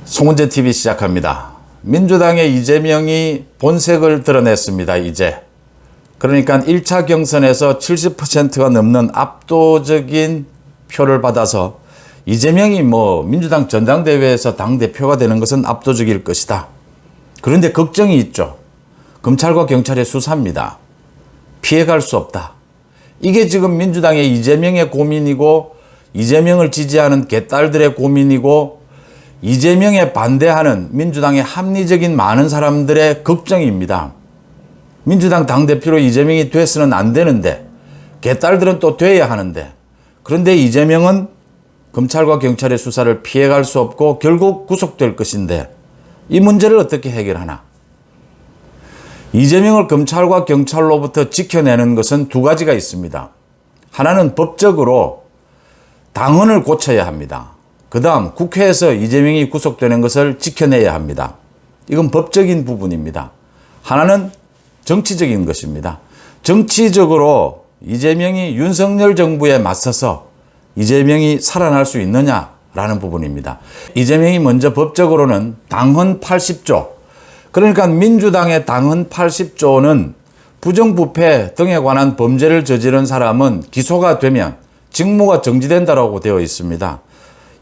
송은재 TV 시작합니다. 민주당의 이재명이 본색을 드러냈습니다. 이제 그러니까 1차 경선에서 70%가 넘는 압도적인 표를 받아서 이재명이 민주당 전당대회에서 당대표가 되는 것은 압도적일 것이다. 그런데 걱정이 있죠. 검찰과 경찰의 수사입니다. 피해갈 수 없다. 이게 지금 민주당의 이재명의 고민이고, 이재명을 지지하는 개딸들의 고민이고, 이재명에 반대하는 민주당의 합리적인 많은 사람들의 걱정입니다. 민주당 당대표로 이재명이 돼서는 안 되는데, 개딸들은 또 돼야 하는데, 그런데 이재명은 검찰과 경찰의 수사를 피해갈 수 없고 결국 구속될 것인데, 이 문제를 어떻게 해결하나? 이재명을 검찰과 경찰로부터 지켜내는 것은 두 가지가 있습니다. 하나는 법적으로 당헌을 고쳐야 합니다. 그 다음 국회에서 이재명이 구속되는 것을 지켜내야 합니다. 이건 법적인 부분입니다. 하나는 정치적인 것입니다. 정치적으로 이재명이 윤석열 정부에 맞서서 이재명이 살아날 수 있느냐라는 부분입니다. 이재명이 먼저 법적으로는 당헌 80조, 그러니까 민주당의 당헌 80조는 부정부패 등에 관한 범죄를 저지른 사람은 기소가 되면 직무가 정지된다라고 되어 있습니다.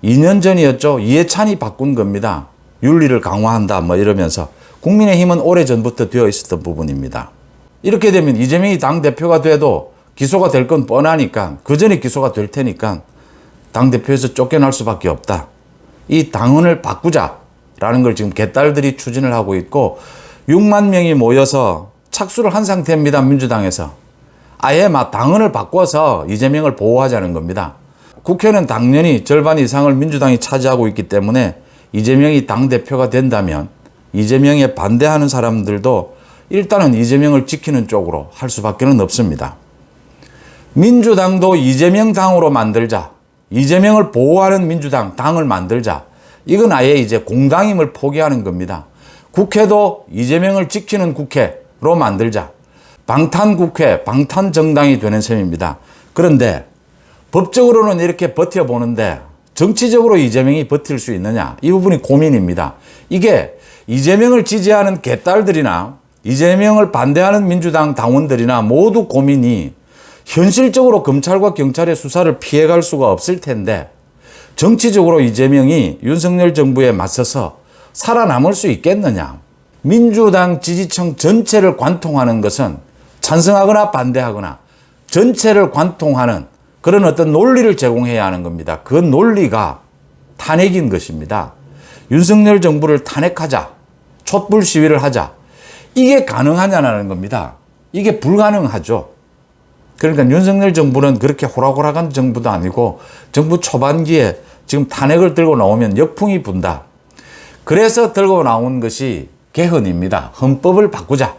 2년 전이었죠. 이해찬이 바꾼 겁니다. 윤리를 강화한다 이러면서. 국민의힘은 오래전부터 되어 있었던 부분입니다. 이렇게 되면 이재명이 당대표가 돼도 기소가 될 건 뻔하니까, 그 전에 기소가 될 테니까 당대표에서 쫓겨날 수밖에 없다. 이 당헌을 바꾸자라는 걸 지금 개딸들이 추진을 하고 있고, 6만 명이 모여서 착수를 한 상태입니다. 민주당에서. 아예 당헌을 바꿔서 이재명을 보호하자는 겁니다. 국회는 당연히 절반 이상을 민주당이 차지하고 있기 때문에 이재명이 당대표가 된다면 이재명에 반대하는 사람들도 일단은 이재명을 지키는 쪽으로 할 수밖에 없습니다. 민주당도 이재명 당으로 만들자. 이재명을 보호하는 민주당, 당을 만들자. 이건 아예 이제 공당임을 포기하는 겁니다. 국회도 이재명을 지키는 국회로 만들자. 방탄국회, 방탄정당이 되는 셈입니다. 그런데 법적으로는 이렇게 버텨보는데 정치적으로 이재명이 버틸 수 있느냐? 이 부분이 고민입니다. 이게 이재명을 지지하는 개딸들이나 이재명을 반대하는 민주당 당원들이나 모두 고민이 현실적으로 검찰과 경찰의 수사를 피해갈 수가 없을 텐데, 정치적으로 이재명이 윤석열 정부에 맞서서 살아남을 수 있겠느냐? 민주당 지지층 전체를 관통하는 것은 찬성하거나 반대하거나 전체를 관통하는 그런 어떤 논리를 제공해야 하는 겁니다. 그 논리가 탄핵인 것입니다. 윤석열 정부를 탄핵하자, 촛불 시위를 하자. 이게 가능하냐는 겁니다. 이게 불가능하죠. 그러니까 윤석열 정부는 그렇게 호락호락한 정부도 아니고, 정부 초반기에 지금 탄핵을 들고 나오면 역풍이 분다. 그래서 들고 나온 것이 개헌입니다. 헌법을 바꾸자.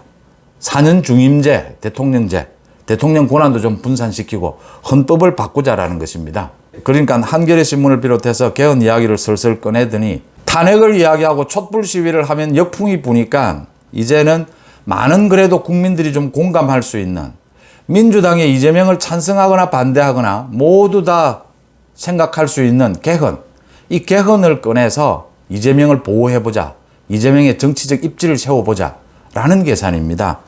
4년 중임제, 대통령제, 대통령 권한도 좀 분산시키고 헌법을 바꾸자라는 것입니다. 그러니까 한겨레 신문을 비롯해서 개헌 이야기를 슬슬 꺼내더니, 탄핵을 이야기하고 촛불 시위를 하면 역풍이 부니까 이제는 많은 그래도 국민들이 좀 공감할 수 있는, 민주당의 이재명을 찬성하거나 반대하거나 모두 다 생각할 수 있는 개헌, 이 개헌을 꺼내서 이재명을 보호해보자, 이재명의 정치적 입지를 세워보자 라는 계산입니다.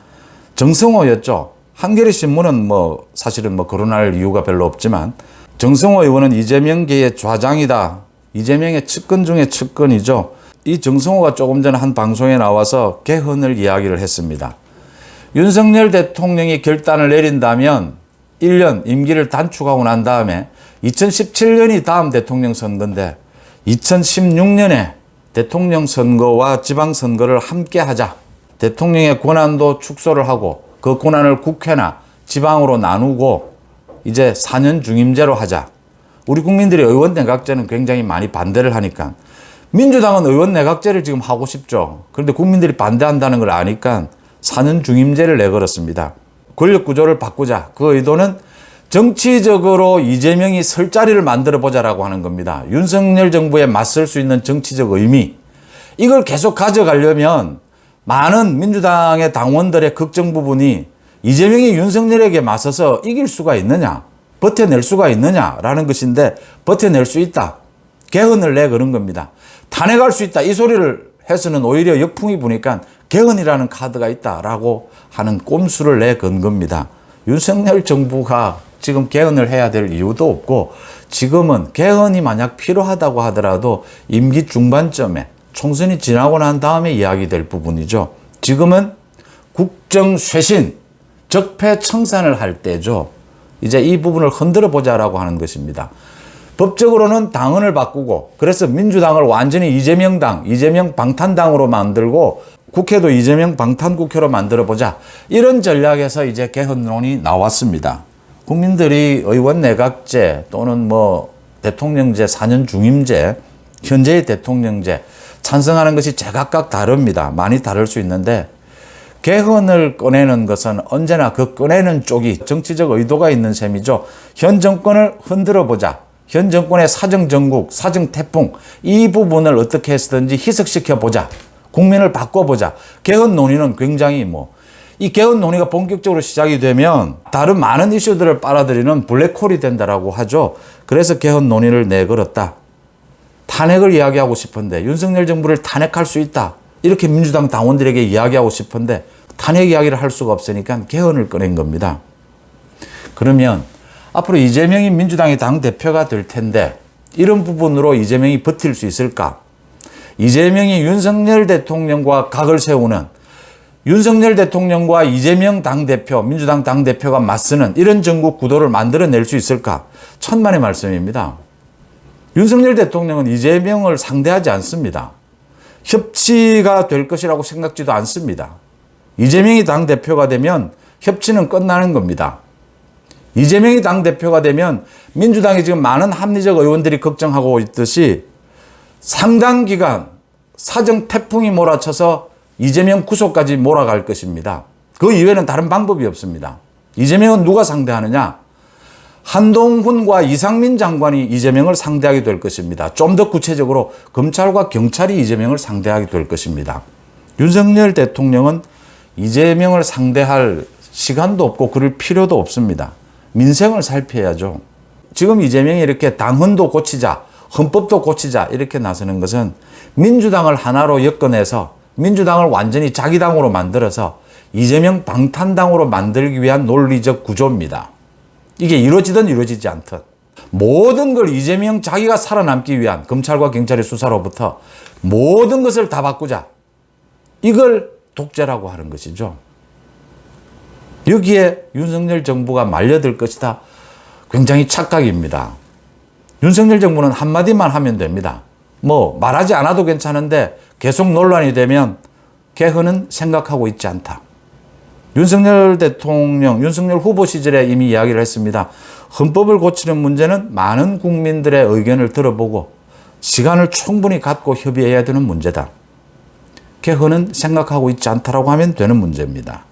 정성호였죠. 한겨레 신문은 사실은 거론할 이유가 별로 없지만, 정성호 의원은 이재명계의 좌장이다. 이재명의 측근 중에 측근이죠. 이 정성호가 조금 전에 한 방송에 나와서 개헌을 이야기를 했습니다. 윤석열 대통령이 결단을 내린다면 1년 임기를 단축하고 난 다음에 2017년이 다음 대통령 선거인데 2016년에 대통령 선거와 지방선거를 함께 하자. 대통령의 권한도 축소를 하고 그 권한을 국회나 지방으로 나누고 이제 4년 중임제로 하자. 우리 국민들이 의원 내각제는 굉장히 많이 반대를 하니까, 민주당은 의원 내각제를 지금 하고 싶죠. 그런데 국민들이 반대한다는 걸 아니까 4년 중임제를 내걸었습니다. 권력구조를 바꾸자. 그 의도는 정치적으로 이재명이 설 자리를 만들어 보자라고 하는 겁니다. 윤석열 정부에 맞설 수 있는 정치적 의미. 이걸 계속 가져가려면 많은 민주당의 당원들의 걱정 부분이 이재명이 윤석열에게 맞서서 이길 수가 있느냐, 버텨낼 수가 있느냐라는 것인데, 버텨낼 수 있다. 개헌을 내걸은 겁니다. 탄핵할 수 있다. 이 소리를 해서는 오히려 역풍이 부니까 개헌이라는 카드가 있다라고 하는 꼼수를 내건 겁니다. 윤석열 정부가 지금 개헌을 해야 될 이유도 없고 지금은 개헌이 만약 필요하다고 하더라도 임기 중반점에 총선이 지나고 난 다음에 이야기될 부분이죠. 지금은 국정쇄신, 적폐청산을 할 때죠. 이제 이 부분을 흔들어 보자라고 하는 것입니다. 법적으로는 당헌을 바꾸고 그래서 민주당을 완전히 이재명 방탄당으로 만들고 국회도 이재명 방탄국회로 만들어 보자. 이런 전략에서 이제 개헌론이 나왔습니다. 국민들이 의원 내각제 또는 뭐 대통령제, 4년 중임제, 현재의 대통령제 찬성하는 것이 제각각 다릅니다. 많이 다를 수 있는데 개헌을 꺼내는 것은 언제나 그 꺼내는 쪽이 정치적 의도가 있는 셈이죠. 현 정권을 흔들어 보자. 현 정권의 사정정국, 사정태풍 이 부분을 어떻게 해서든지 희석시켜 보자. 국민을 바꿔보자. 개헌 논의는 굉장히 이 개헌 논의가 본격적으로 시작이 되면 다른 많은 이슈들을 빨아들이는 블랙홀이 된다라고 하죠. 그래서 개헌 논의를 내걸었다. 탄핵을 이야기하고 싶은데 윤석열 정부를 탄핵할 수 있다. 이렇게 민주당 당원들에게 이야기하고 싶은데 탄핵 이야기를 할 수가 없으니까 개헌을 꺼낸 겁니다. 그러면 앞으로 이재명이 민주당의 당대표가 될 텐데 이런 부분으로 이재명이 버틸 수 있을까? 이재명이 윤석열 대통령과 각을 세우는 윤석열 대통령과 이재명 당대표, 민주당 당대표가 맞서는 이런 전국 구도를 만들어낼 수 있을까? 천만의 말씀입니다. 윤석열 대통령은 이재명을 상대하지 않습니다. 협치가 될 것이라고 생각지도 않습니다. 이재명이 당대표가 되면 협치는 끝나는 겁니다. 이재명이 당대표가 되면 민주당이 지금 많은 합리적 의원들이 걱정하고 있듯이 상당 기간 사정 태풍이 몰아쳐서 이재명 구속까지 몰아갈 것입니다. 그 이외에는 다른 방법이 없습니다. 이재명은 누가 상대하느냐? 한동훈과 이상민 장관이 이재명을 상대하게 될 것입니다. 좀 더 구체적으로 검찰과 경찰이 이재명을 상대하게 될 것입니다. 윤석열 대통령은 이재명을 상대할 시간도 없고 그럴 필요도 없습니다. 민생을 살펴야죠. 지금 이재명이 이렇게 당헌도 고치자, 헌법도 고치자 이렇게 나서는 것은 민주당을 하나로 엮어내서 민주당을 완전히 자기 당으로 만들어서 이재명 방탄당으로 만들기 위한 논리적 구조입니다. 이게 이루어지든 이루어지지 않든 모든 걸 이재명 자기가 살아남기 위한 검찰과 경찰의 수사로부터 모든 것을 다 바꾸자. 이걸 독재라고 하는 것이죠. 여기에 윤석열 정부가 말려들 것이다. 굉장히 착각입니다. 윤석열 정부는 한마디만 하면 됩니다. 말하지 않아도 괜찮은데 계속 논란이 되면 개헌은 생각하고 있지 않다. 윤석열 대통령, 윤석열 후보 시절에 이미 이야기를 했습니다. 헌법을 고치는 문제는 많은 국민들의 의견을 들어보고 시간을 충분히 갖고 협의해야 되는 문제다. 개헌은 생각하고 있지 않다라고 하면 되는 문제입니다.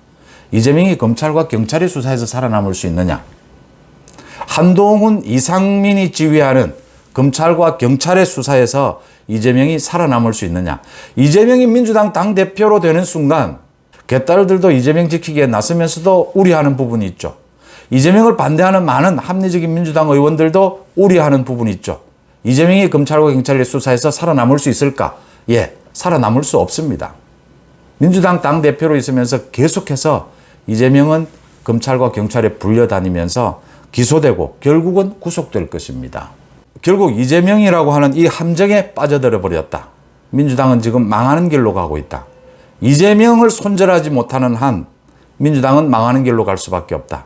이재명이 검찰과 경찰의 수사에서 살아남을 수 있느냐? 한동훈, 이상민이 지휘하는 검찰과 경찰의 수사에서 이재명이 살아남을 수 있느냐? 이재명이 민주당 당대표로 되는 순간 개딸들도 이재명 지키기에 나서면서도 우려하는 부분이 있죠. 이재명을 반대하는 많은 합리적인 민주당 의원들도 우려하는 부분이 있죠. 이재명이 검찰과 경찰의 수사에서 살아남을 수 있을까? 살아남을 수 없습니다. 민주당 당대표로 있으면서 계속해서 이재명은 검찰과 경찰에 불려다니면서 기소되고 결국은 구속될 것입니다. 결국 이재명이라고 하는 이 함정에 빠져들어 버렸다. 민주당은 지금 망하는 길로 가고 있다. 이재명을 손절하지 못하는 한 민주당은 망하는 길로 갈 수밖에 없다.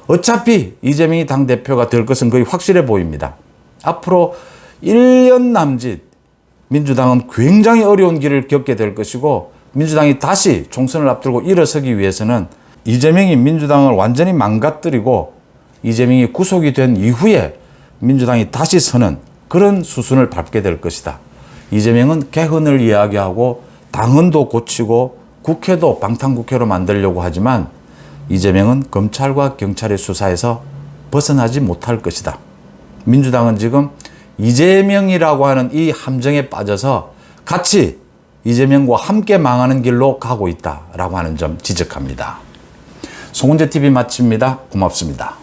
어차피 이재명이 당대표가 될 것은 거의 확실해 보입니다. 앞으로 1년 남짓 민주당은 굉장히 어려운 길을 겪게 될 것이고 민주당이 다시 총선을 앞두고 일어서기 위해서는 이재명이 민주당을 완전히 망가뜨리고 이재명이 구속이 된 이후에 민주당이 다시 서는 그런 수순을 밟게 될 것이다. 이재명은 개헌을 이야기하고 당헌도 고치고 국회도 방탄국회로 만들려고 하지만 이재명은 검찰과 경찰의 수사에서 벗어나지 못할 것이다. 민주당은 지금 이재명이라고 하는 이 함정에 빠져서 같이 이재명과 함께 망하는 길로 가고 있다라고 하는 점 지적합니다. 송은재TV 마칩니다. 고맙습니다.